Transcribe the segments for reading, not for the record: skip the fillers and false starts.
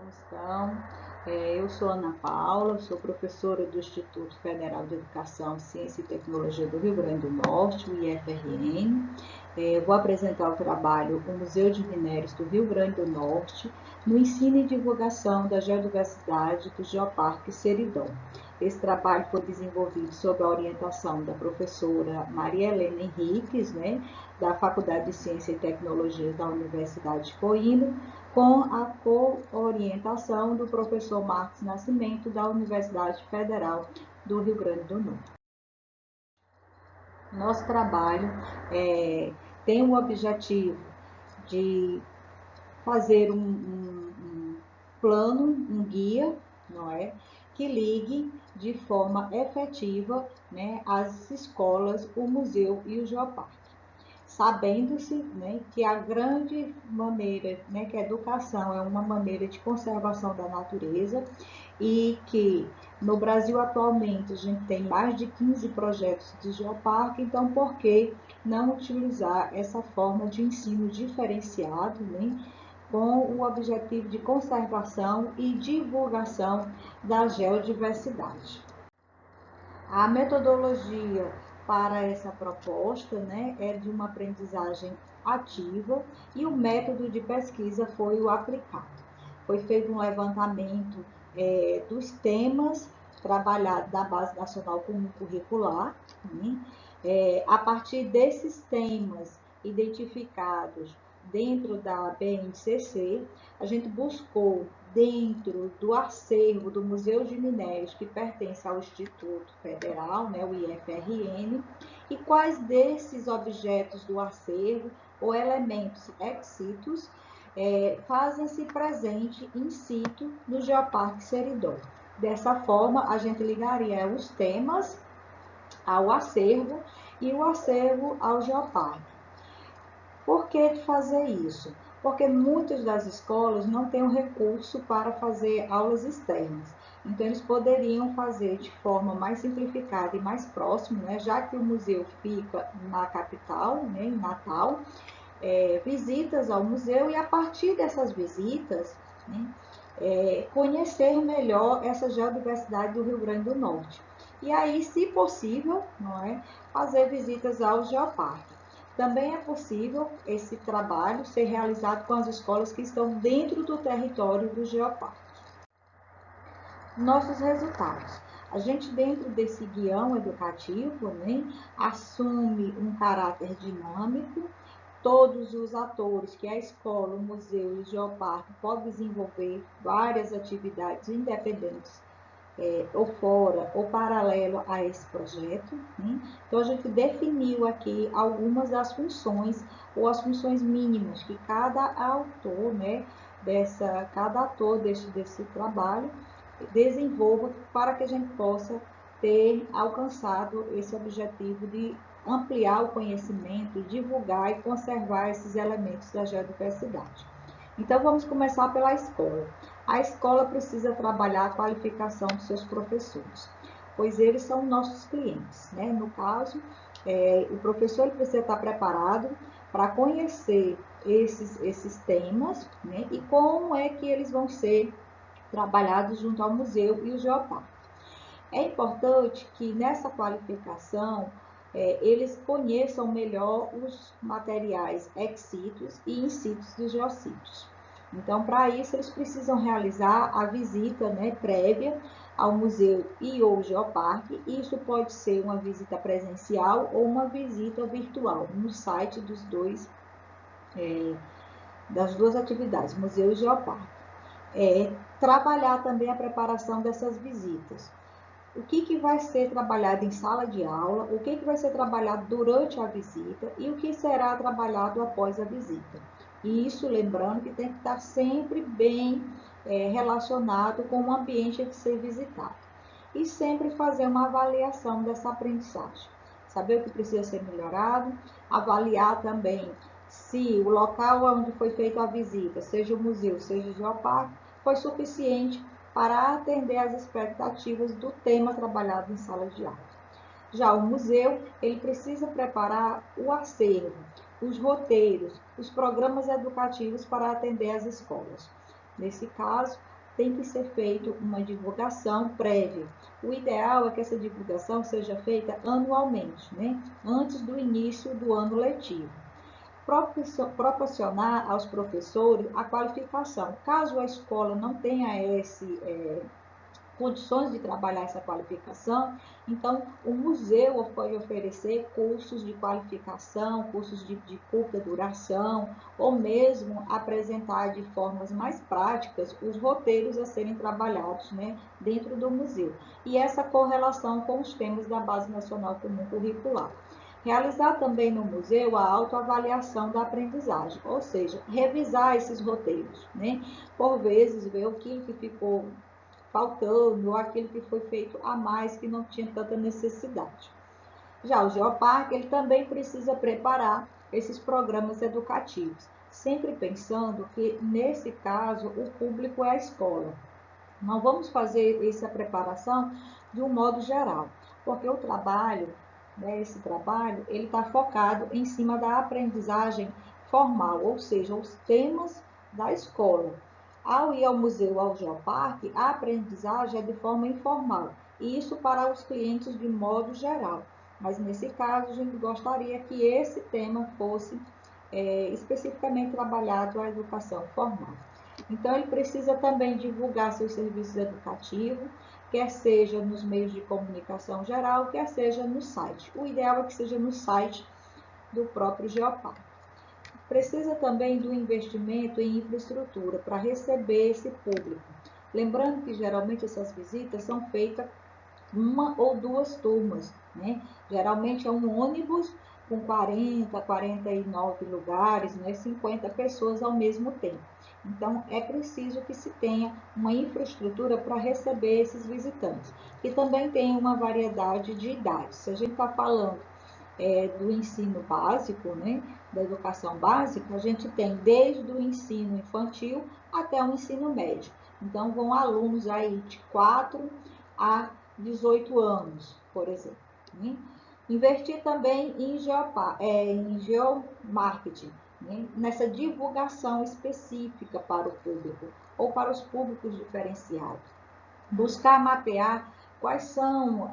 como estão? Eu sou Ana Paula, sou professora do Instituto Federal de Educação, Ciência e Tecnologia do Rio Grande do Norte, o IFRN. Vou apresentar o trabalho O Museu de Minérios do Rio Grande do Norte, no ensino e divulgação da geodiversidade do Geoparque Seridó. Esse trabalho foi desenvolvido sob a orientação da professora Maria Helena Henriques, da Faculdade de Ciência e Tecnologia da Universidade de Coimbra, com a co-orientação do professor Marcos Nascimento, da Universidade Federal do Rio Grande do Norte. Nosso trabalho tem o objetivo de fazer um plano, um guia, que ligue de forma efetiva, as escolas, o museu e o geoparque. Sabendo-se que a grande maneira, que a educação é uma maneira de conservação da natureza e que no Brasil atualmente a gente tem mais de 15 projetos de geoparque, então por que não utilizar essa forma de ensino diferenciado, com o objetivo de conservação e divulgação da geodiversidade? A metodologia para essa proposta é de uma aprendizagem ativa e o método de pesquisa foi o aplicado. Foi feito um levantamento dos temas trabalhados da Base Nacional Comum Curricular. A partir desses temas identificados dentro da BNCC, a gente buscou dentro do acervo do Museu de Minérios, que pertence ao Instituto Federal, o IFRN, e quais desses objetos do acervo ou elementos ex situ fazem-se presente in situ no Geoparque Seridó. Dessa forma, a gente ligaria os temas ao acervo e o acervo ao geoparque. Por que fazer isso? Porque muitas das escolas não têm o recurso para fazer aulas externas. Então, eles poderiam fazer de forma mais simplificada e mais próxima, já que o museu fica na capital, em Natal, visitas ao museu e, a partir dessas visitas, conhecer melhor essa geodiversidade do Rio Grande do Norte. E aí, se possível, fazer visitas ao geoparque. Também é possível esse trabalho ser realizado com as escolas que estão dentro do território do geoparque. Nossos resultados. A gente, dentro desse guião educativo, assume um caráter dinâmico. Todos os atores que a escola, o museu e o geoparque podem desenvolver várias atividades independentes, ou fora, ou paralelo a esse projeto. Então, a gente definiu aqui algumas das funções, ou as funções mínimas que cada autor, cada ator desse trabalho desenvolva para que a gente possa ter alcançado esse objetivo de ampliar o conhecimento, divulgar e conservar esses elementos da geodiversidade. Então, vamos começar pela escola. A escola precisa trabalhar a qualificação dos seus professores, pois eles são nossos clientes. No caso, o professor precisa estar preparado para conhecer esses temas, e como é que eles vão ser trabalhados junto ao museu e o geoparque. É importante que nessa qualificação eles conheçam melhor os materiais ex situ e in situ dos geossítios. Então, para isso, eles precisam realizar a visita prévia ao museu e ou geoparque. Isso pode ser uma visita presencial ou uma visita virtual no site das duas atividades, museu e geoparque. Trabalhar também a preparação dessas visitas. O que vai ser trabalhado em sala de aula, o que vai ser trabalhado durante a visita e o que será trabalhado após a visita. E isso, lembrando que tem que estar sempre bem relacionado com o ambiente a ser visitado. E sempre fazer uma avaliação dessa aprendizagem. Saber o que precisa ser melhorado, avaliar também se o local onde foi feita a visita, seja o museu, seja o geoparque, foi suficiente para atender às expectativas do tema trabalhado em sala de aula. Já o museu, ele precisa preparar o acervo, os roteiros, os programas educativos para atender às escolas. Nesse caso, tem que ser feita uma divulgação prévia. O ideal é que essa divulgação seja feita anualmente, né? Antes do início do ano letivo. Proporcionar aos professores a qualificação. Caso a escola não tenha condições de trabalhar essa qualificação, então o museu pode oferecer cursos de qualificação, cursos de curta duração, ou mesmo apresentar de formas mais práticas os roteiros a serem trabalhados, né, dentro do museu. E essa correlação com os temas da Base Nacional Comum Curricular. Realizar também no museu a autoavaliação da aprendizagem, ou seja, revisar esses roteiros, né? Por vezes, ver o que ficou faltando, ou aquilo que foi feito a mais, que não tinha tanta necessidade. Já o Geoparque, ele também precisa preparar esses programas educativos, sempre pensando que, nesse caso, o público é a escola. Não vamos fazer essa preparação de um modo geral, porque o trabalho, né, esse trabalho, ele está focado em cima da aprendizagem formal, ou seja, os temas da escola. Ao ir ao museu, ao Geoparque, a aprendizagem é de forma informal, e isso para os clientes de modo geral. Mas nesse caso, a gente gostaria que esse tema fosse especificamente trabalhado a educação formal. Então, ele precisa também divulgar seus serviços educativos, quer seja nos meios de comunicação geral, quer seja no site. O ideal é que seja no site do próprio Geoparque. Precisa também do investimento em infraestrutura para receber esse público. Lembrando que geralmente essas visitas são feitas uma ou duas turmas, né? Geralmente é um ônibus com 40, 49 lugares, né? 50 pessoas ao mesmo tempo. Então, é preciso que se tenha uma infraestrutura para receber esses visitantes, que também tem uma variedade de idades. Se a gente está falando do ensino básico, né, da educação básica, a gente tem desde o ensino infantil até o ensino médio. Então, vão alunos aí de 4 a 18 anos, por exemplo. Né? Investir também em geomarketing, né? Nessa divulgação específica para o público ou para os públicos diferenciados. Buscar mapear quais são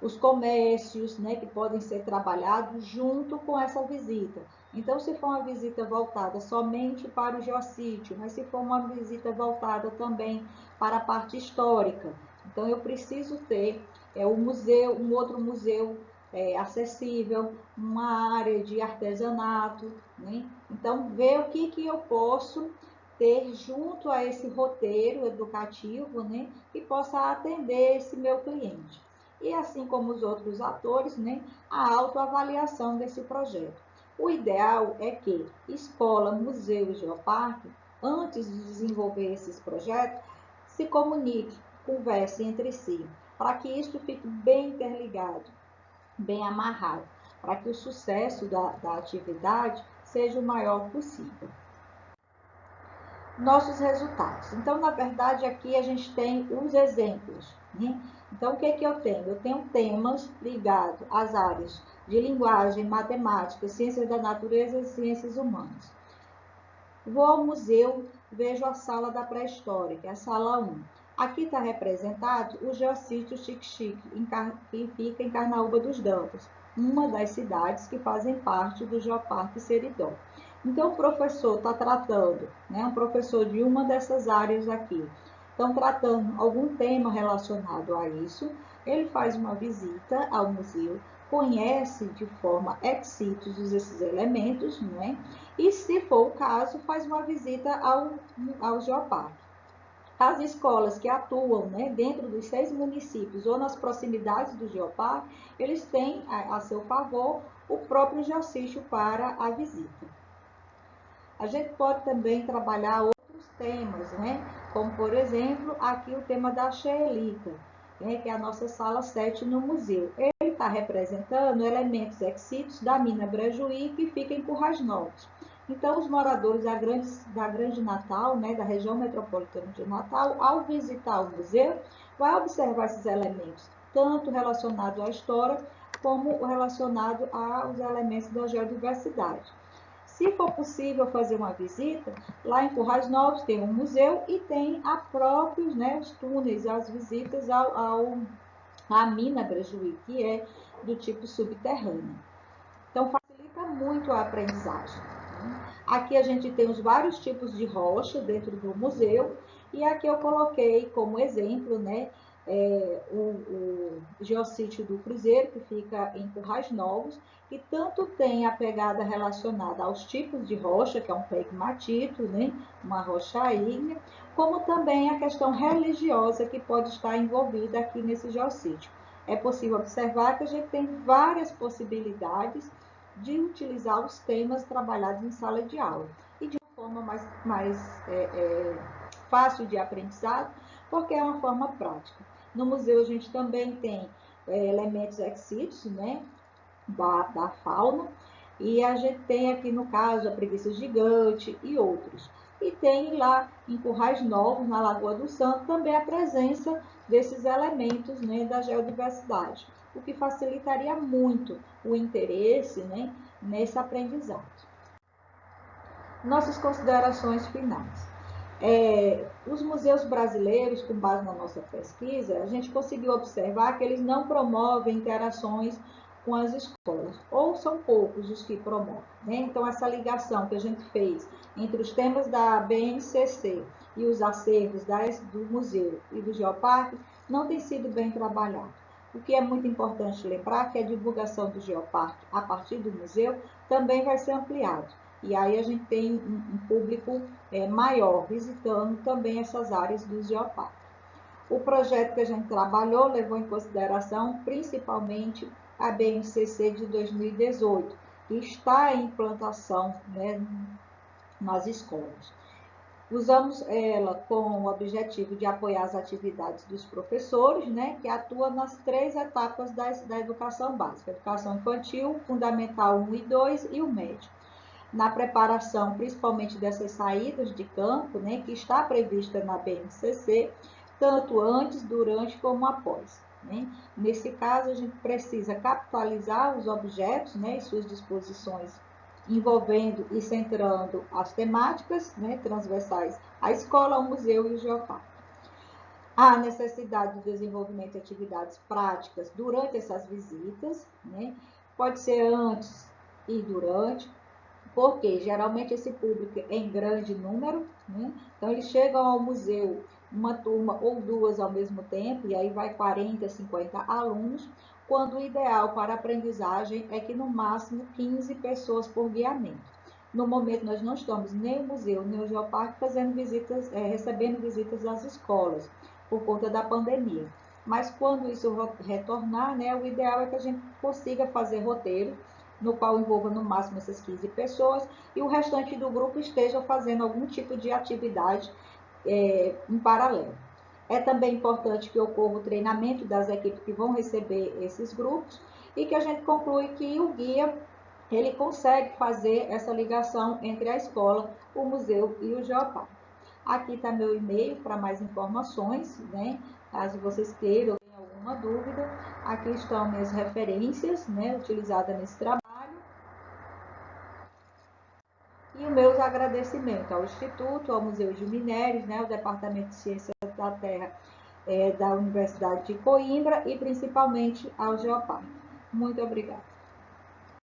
os comércios, né, que podem ser trabalhados junto com essa visita. Então, se for uma visita voltada somente para o geossítio, mas se for uma visita voltada também para a parte histórica, então eu preciso ter um outro museu acessível, uma área de artesanato, né? Então, ver o que eu posso ter junto a esse roteiro educativo, né, que possa atender esse meu cliente. E assim como os outros atores, né, a autoavaliação desse projeto. O ideal é que escola, museu e geoparque, antes de desenvolver esses projetos, se comuniquem, conversem entre si, para que isso fique bem interligado, bem amarrado, para que o sucesso da atividade seja o maior possível. Nossos resultados. Então, na verdade, aqui a gente tem os exemplos, né? Então, o que eu tenho? Eu tenho temas ligados às áreas de linguagem, matemática, ciências da natureza e ciências humanas. Vou ao museu, vejo a sala da pré-história, que é a sala 1. Aqui está representado o geossítio Xique-Xique, que fica em Carnaúba dos Dantas, uma das cidades que fazem parte do Geoparque Seridó. Então, o professor está tratando, né, um professor de uma dessas áreas aqui, estão tratando algum tema relacionado a isso, ele faz uma visita ao museu, conhece de forma ex situ esses elementos, né? E, se for o caso, faz uma visita ao Geoparque. As escolas que atuam, né, dentro dos 6 municípios ou nas proximidades do Geoparque, eles têm a seu favor o próprio geossítio para a visita. A gente pode também trabalhar outros temas, né? Como, por exemplo, aqui o tema da Xeelita, né, que é a nossa sala 7 no museu. Ele está representando elementos ex-situs da mina Brejuí, que fica em Currais Novos. Então, os moradores da Grande Natal, né, da região metropolitana de Natal, ao visitar o museu, vai observar esses elementos, tanto relacionados à história, como relacionados aos elementos da geodiversidade. Se for possível fazer uma visita, lá em Currais Novos tem um museu e tem a próprios, né, os túneis, as visitas à mina Grajuí, que é do tipo subterrâneo. Então, facilita muito a aprendizagem. Aqui a gente tem os vários tipos de rocha dentro do museu, e aqui eu coloquei como exemplo, né, o geossítio do Cruzeiro, que fica em Currais Novos, que tanto tem a pegada relacionada aos tipos de rocha, que é um pegmatito, né, uma rocha ígnea, como também a questão religiosa que pode estar envolvida aqui nesse geossítio. É possível observar que a gente tem várias possibilidades de utilizar os temas trabalhados em sala de aula e de uma forma mais fácil de aprendizado, porque é uma forma prática. No museu a gente também tem elementos exítios, né, da fauna, e a gente tem aqui no caso a preguiça gigante e outros. E tem lá em Currais Novos, na Lagoa do Santo, também a presença desses elementos, né, da geodiversidade, o que facilitaria muito o interesse, né, nesse aprendizado. Nossas considerações finais. Os museus brasileiros, com base na nossa pesquisa, a gente conseguiu observar que eles não promovem interações com as escolas, ou são poucos os que promovem, né? Então, essa ligação que a gente fez entre os temas da BNCC e os acervos do museu e do Geoparque não tem sido bem trabalhado. O que é muito importante lembrar é que a divulgação do Geoparque a partir do museu também vai ser ampliado. E aí a gente tem um público maior visitando também essas áreas do Geoparque. O projeto que a gente trabalhou levou em consideração principalmente a BNCC de 2018, que está em implantação, né, nas escolas. Usamos ela com o objetivo de apoiar as atividades dos professores, né, que atuam nas 3 etapas da educação básica: educação infantil, fundamental 1 e 2 e o médio. Na preparação, principalmente dessas saídas de campo, né, que está prevista na BNCC, tanto antes, durante como após. Né? Nesse caso, a gente precisa capitalizar os objetos, né, e suas disposições, envolvendo e centrando as temáticas, né, transversais à escola, ao museu e ao geoparque. Há necessidade de desenvolvimento de atividades práticas durante essas visitas, né? Pode ser antes e durante, porque geralmente esse público é em grande número, né? Então eles chegam ao museu, uma turma ou duas ao mesmo tempo, e aí vai 40, 50 alunos, quando o ideal para a aprendizagem é que no máximo 15 pessoas por guiamento. No momento nós não estamos nem o museu, nem o geoparque fazendo visitas, recebendo visitas às escolas, por conta da pandemia. Mas quando isso retornar, né, o ideal é que a gente consiga fazer roteiro no qual envolva no máximo essas 15 pessoas e o restante do grupo esteja fazendo algum tipo de atividade em paralelo. É também importante que ocorra o treinamento das equipes que vão receber esses grupos e que a gente conclui que o guia ele consegue fazer essa ligação entre a escola, o museu e o geoparque. Aqui está meu e-mail para mais informações, né? Caso vocês queiram ou tenham alguma dúvida, aqui estão minhas referências, né, utilizadas nesse trabalho. E os meus agradecimentos ao Instituto, ao Museu de Minérios, né, ao Departamento de Ciências da Terra da Universidade de Coimbra e principalmente ao Geoparque. Muito obrigada.